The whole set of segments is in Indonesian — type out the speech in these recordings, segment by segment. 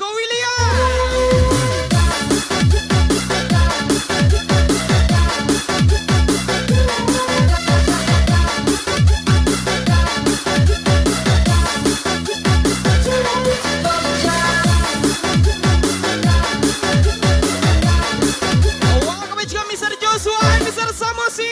Iko William. Kami juga Mr. Joshua, Mr. Samosi.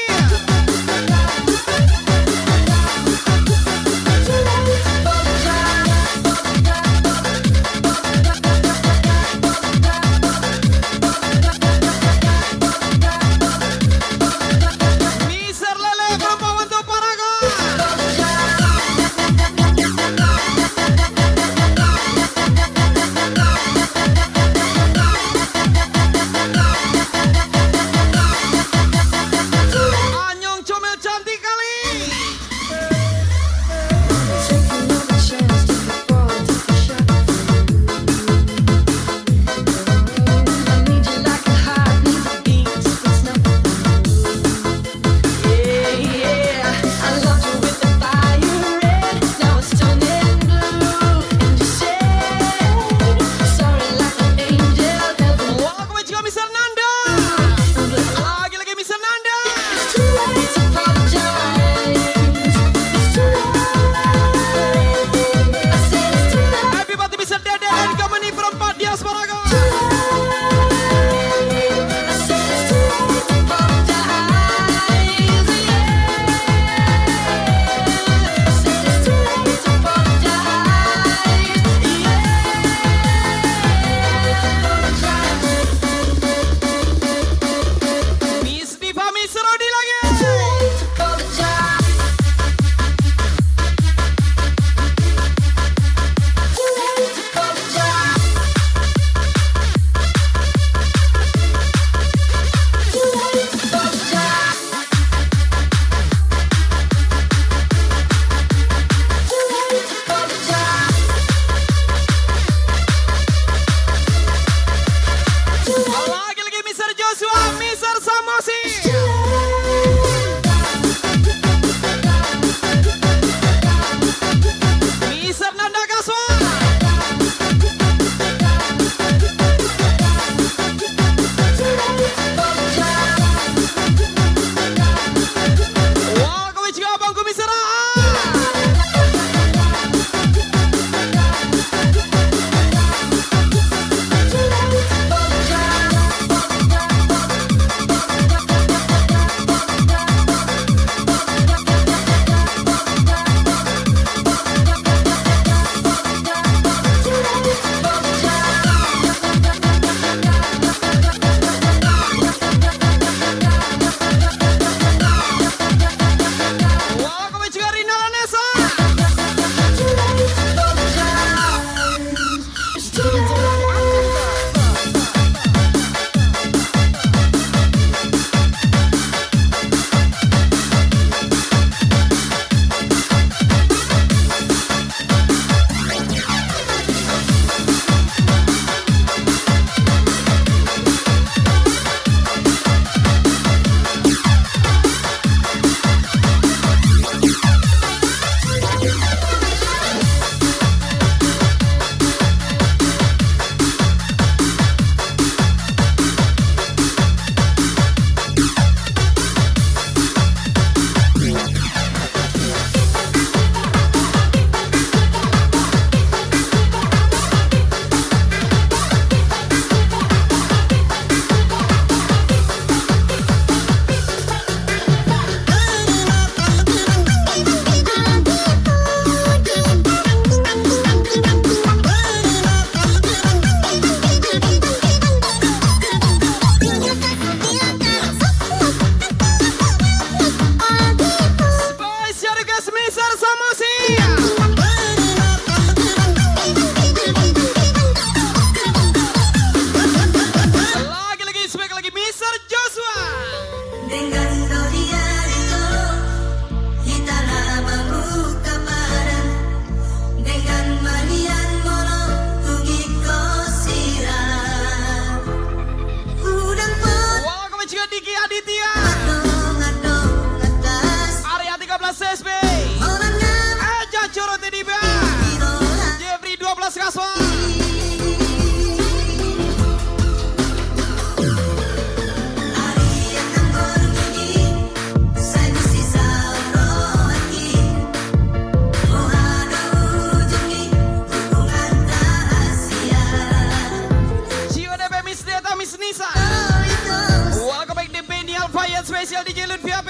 spesial DJ Lutfi AP.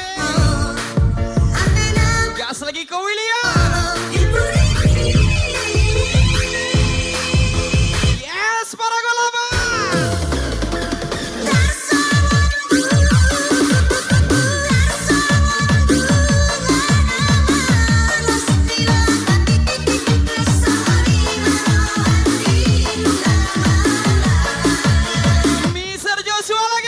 Gas lagi ke William. Yes, para golaba. Mr. Joshua lagi.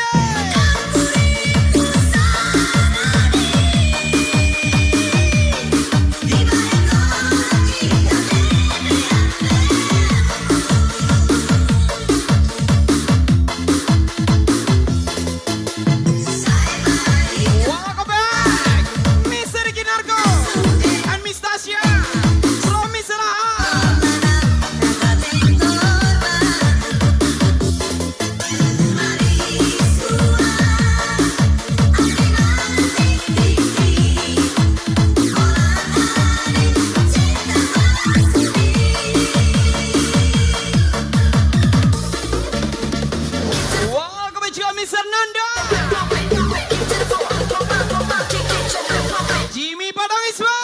Welcome back, Mr. Ricky Narko and Miss Tasya from Mr. Aha. Welcome back juga Mr. Nanda, Jimmy Padang Isma.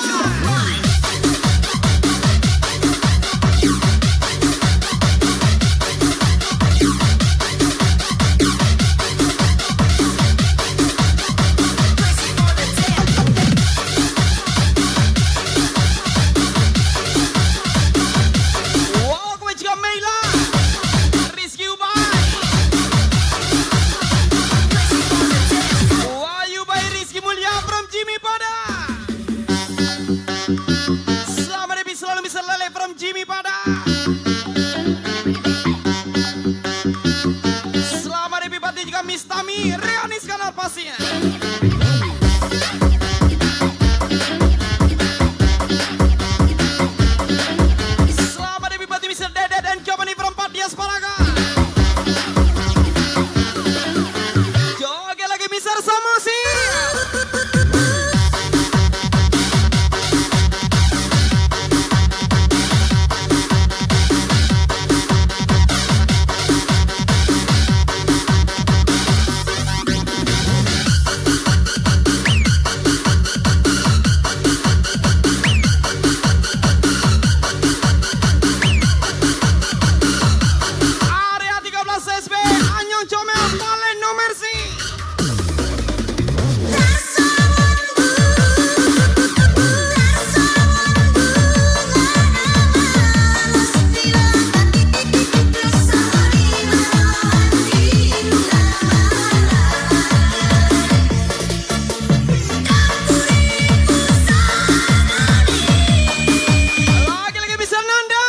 Welcome back juga Meila, Rizky Ubay, Wahyu by Rizky Mulya from Jimmy Padang. Selamat Debi selalu bisa lele from Jimmy Padang. Selamat Debi Pati juga Miss Tami Reanis kanal pastinya. Selamat Debi Pati Mr. Dede dan Company from Patias Paraga. Joget lagi Mr. Samosi. Area 13 SB Anyong Comel Talent No Mercy. Lagi Mr. Nanda.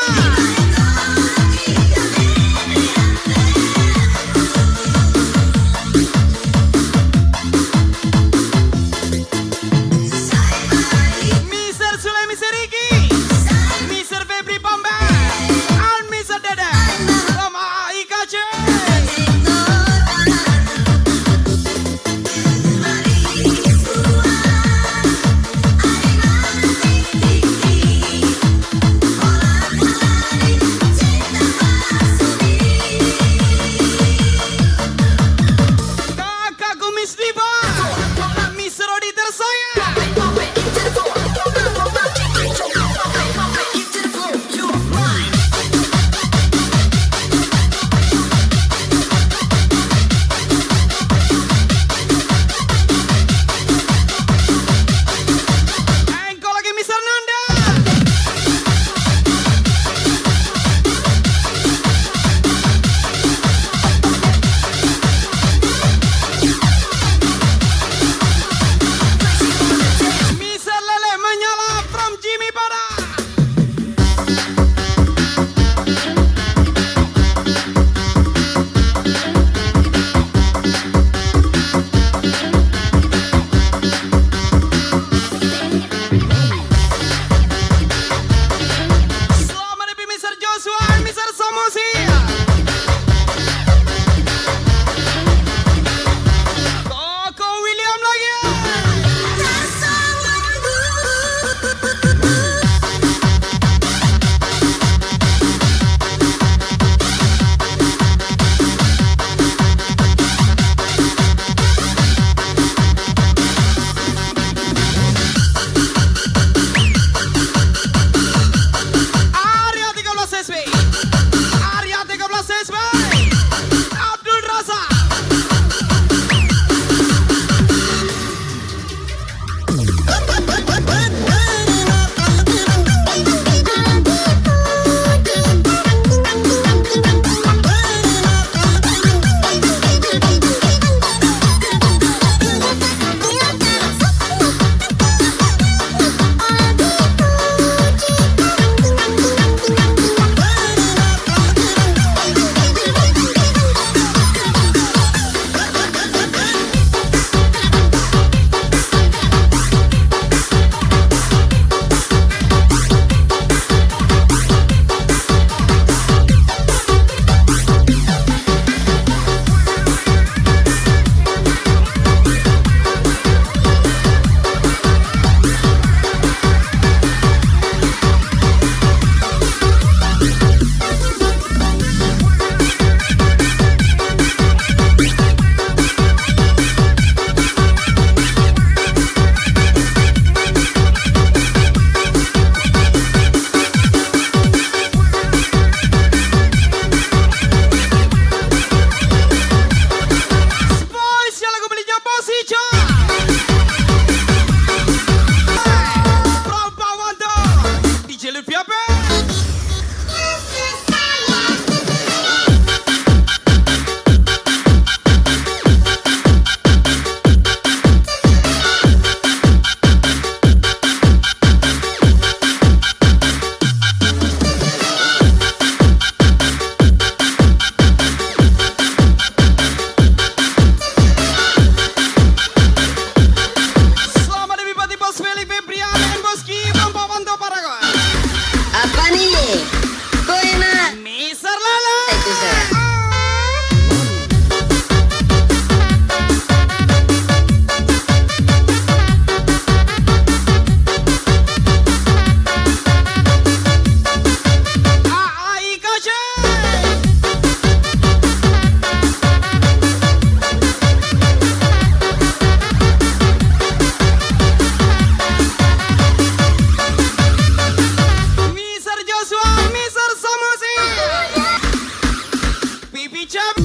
Picam.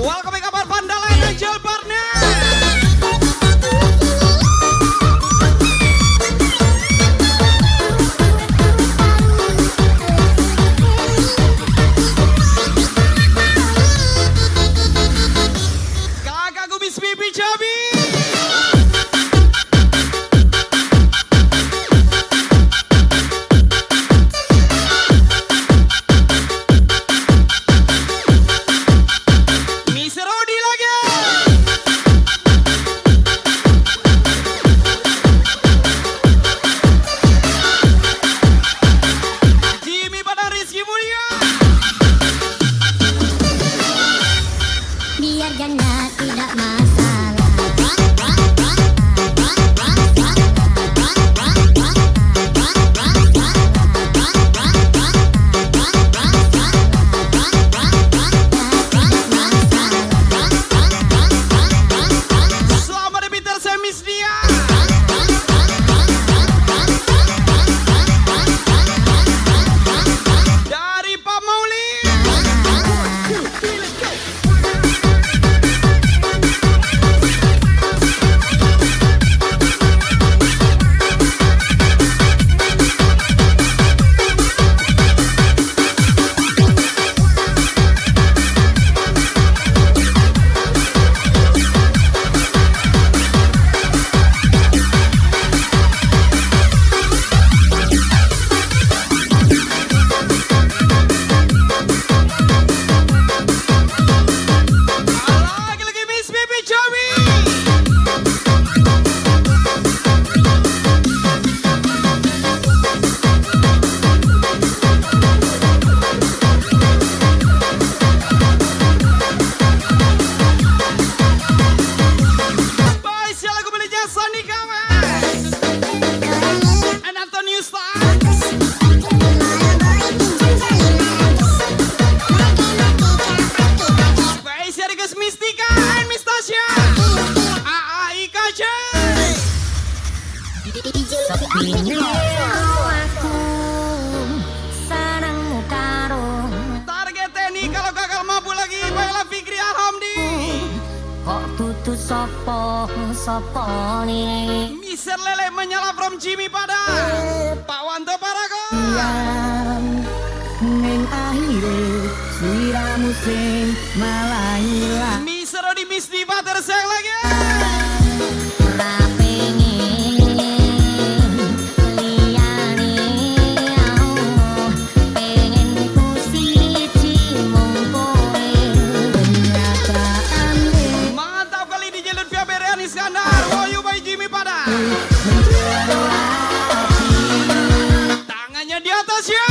Welcome kabar Pandala Angel Partner. Kakak Gubis Pipi Cabi. Target TNI kalau gagal mampu lagi baiklah Fikri Alhamdi. Kok tutu sopo nih. Miser Lele menyala from Jimmy pada Pak Wanto Paragon. Neng akhire siramu sing malah hilang. Miser di Miss Diva tersayang lagi. Tangannya di atas ya.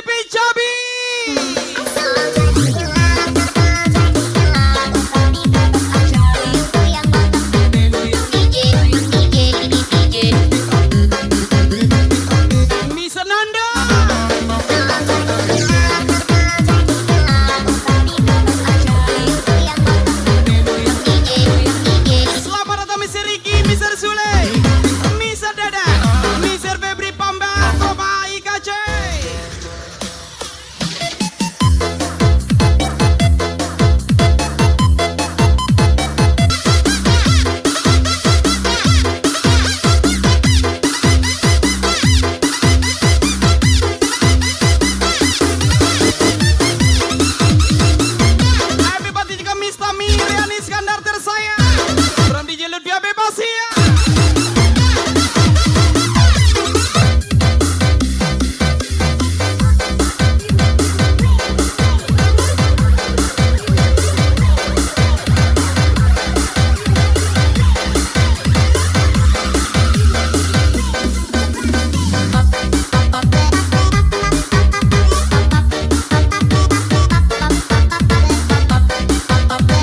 Pipi Jabi. Miss Ananda. Selamat datang Mr. Ricky, Mr. Sule, Mr. Dada, Mr. Febri Pamba, Toba IKC. Everybody juga Miss Tami, Riani Iskandar tersayang. From DJ Lutfia bebas ya.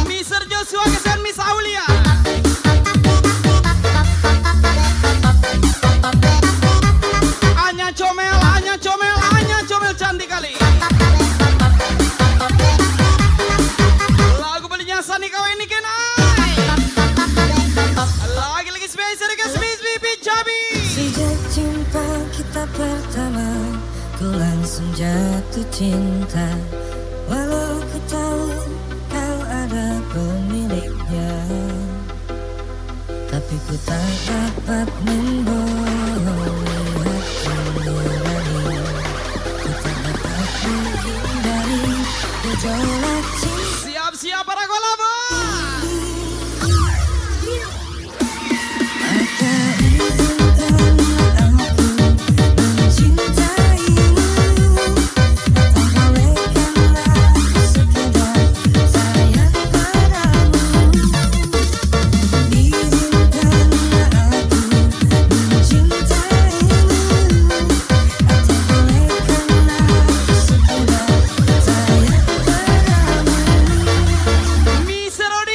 Mr. Joshua kesan Miss Aulia. Anya comel, Anya comel, Anya comel cantik kali. Lagu belinya Sani kau ini kenai. Lagi-lagi spesial ke Miss Pipi Jabi. Sejak jumpa kita pertama, ku langsung jatuh cinta. Walau ku tahu kau ada pemiliknya, tapi ku tak dapat membohongi hati nurani. Ku tak dapat menghindari gejolak cinta. Siap-siap para kolabo. Maka izinkanlah aku mencintaimu, atau bolehkanlah aku sekedar sayang padamu. Izinkanlah aku mencintaimu, atau bolehkanlah aku sekedar sayang padamu. Miss Rodi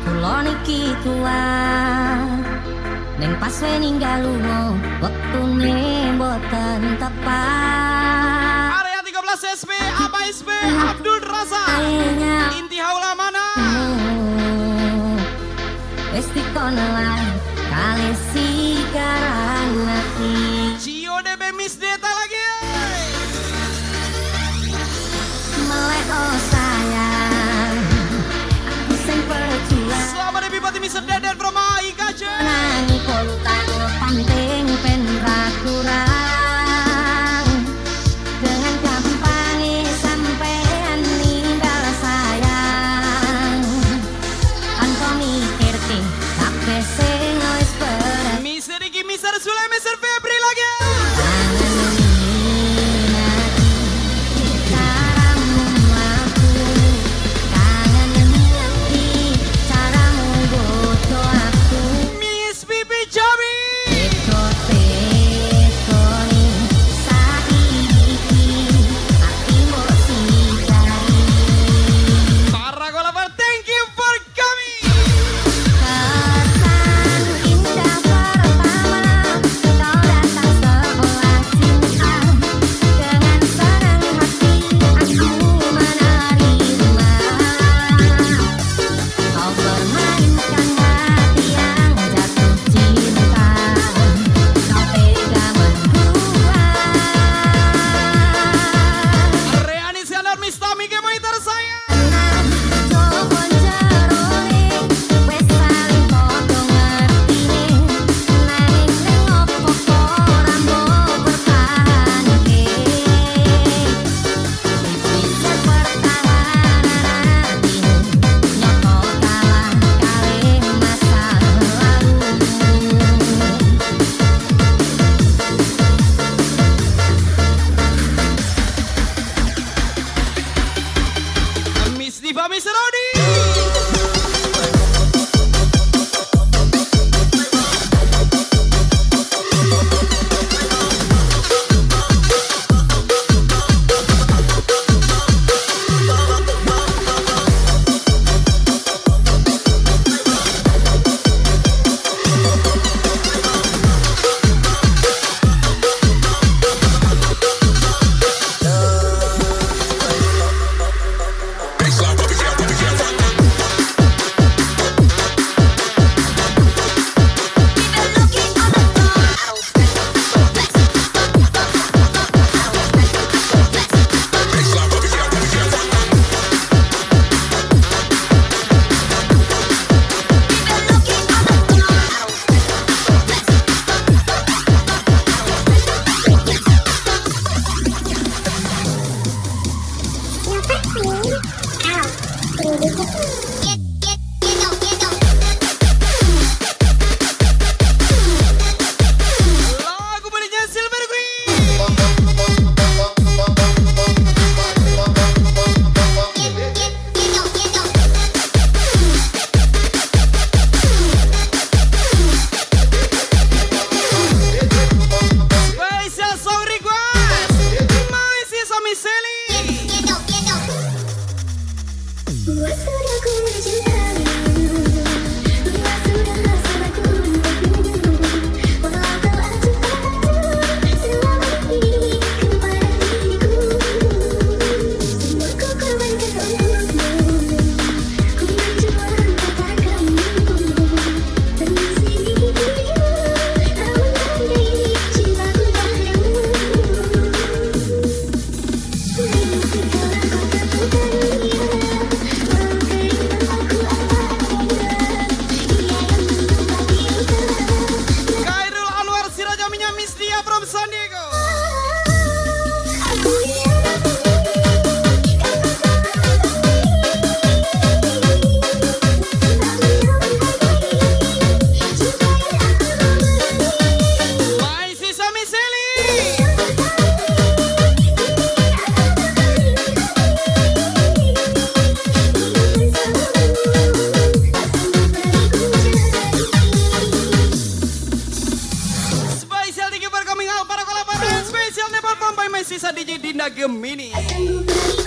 kula niki kuat ning pas we ninggal lunga wektune mboten tepat. Area 13 SP Aba SP Abdul Raza Inti Haula mana wis dikonelan kali sikarang mati. Cio DB Miss Deta lagi Melek oh sayang aku sing perjuang selamat Bupati Miss Deden from Aikace nangi polutan penting pen ra kurang dengan gampangnya sampean ninggal sayang tanpa mikir ke kabeh sing wis perang. Miss Riki Mister Sule Mister Febri lagi Miss Pipi Jabi para golfer thank you for coming. Reani Sianar Miss Tami ke mau tersayang Miss Diva Miss Rodi lagu belinya Silver Queen Special song request My Sisa Miss Sally Sudah ku mencintaimu, sudah rasaku untukmu. Walau kau acuh selama ini kepada diriku. Semua ku korbankan untukmu, ku berjuang katakanmu. Permisi namun andai cintaku padamu. Permisi kalau kau tak Khairul Anwar Sirajaminya Miss Dia from San Diego My Sisa Miss Sally Spesial thank you for coming out para kolaborator spesial Nepal Pampai My Sisa DJ Dinda Gemini. Sanggup